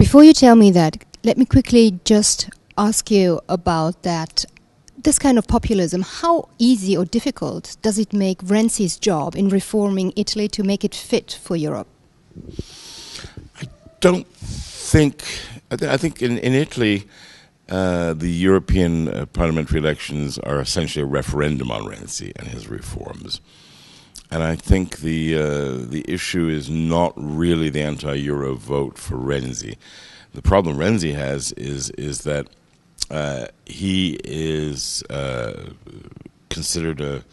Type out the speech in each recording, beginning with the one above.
Before you tell me that, let me quickly just ask you about that. This kind of populism, how easy or difficult does it make Renzi's job in reforming Italy to make it fit for Europe? I think in Italy, the European parliamentary elections are essentially a referendum on Renzi and his reforms. And I think the issue is not really the anti-Euro vote for Renzi. The problem Renzi has is that he is considered a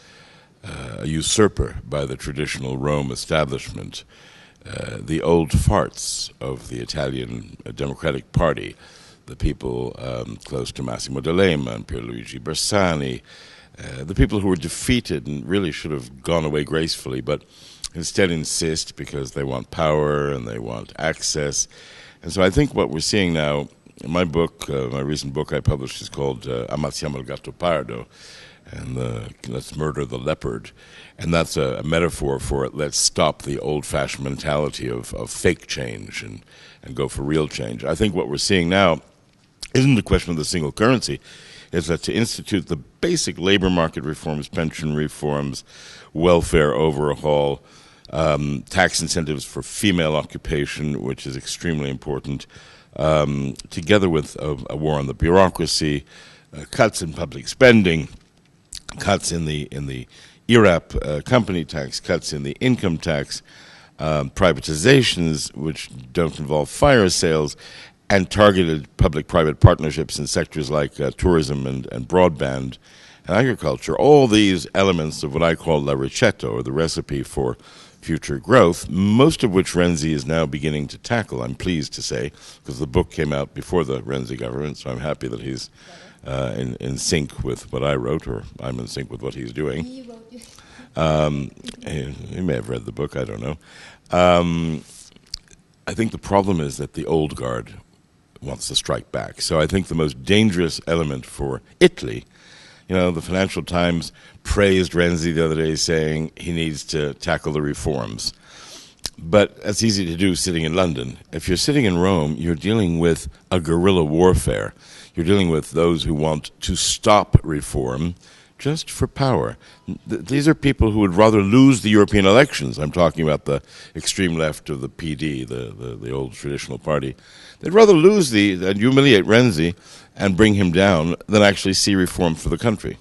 usurper by the traditional Rome establishment. The old farts of the Italian Democratic Party, the people close to Massimo D'Alema and Pierluigi Bersani, the people who were defeated and really should have gone away gracefully, but instead insist because they want power and they want access. And so I think what we're seeing now, in my book, my recent book I published is called Ammazziamo il gatto pardo, and let's murder the leopard. And that's a metaphor for it. Let's stop the old-fashioned mentality of fake change and go for real change. I think what we're seeing now isn't the question of the single currency. It's that to institute the basic labor market reforms, pension reforms, welfare overhaul, tax incentives for female occupation, which is extremely important, together with a war on the bureaucracy, cuts in public spending, cuts in the IRAP company tax, cuts in the income tax, privatizations which don't involve fire sales, and targeted public-private partnerships in sectors like tourism and broadband and agriculture. All these elements of what I call la ricetta, or the recipe for future growth, most of which Renzi is now beginning to tackle, I'm pleased to say, because the book came out before the Renzi government, so I'm happy that he's in sync with what I wrote, or I'm in sync with what he's doing. He may have read the book, I don't know. I think the problem is that the old guard wants to strike back. So I think the most dangerous element for Italy, the Financial Times praised Renzi the other day, saying he needs to tackle the reforms. But that's easy to do sitting in London. If you're sitting in Rome, you're dealing with a guerrilla warfare. You're dealing with those who want to stop reform just for power. These are people who would rather lose the European elections. I'm talking about the extreme left of the PD, the old traditional party. They'd rather lose and humiliate Renzi and bring him down than actually see reform for the country.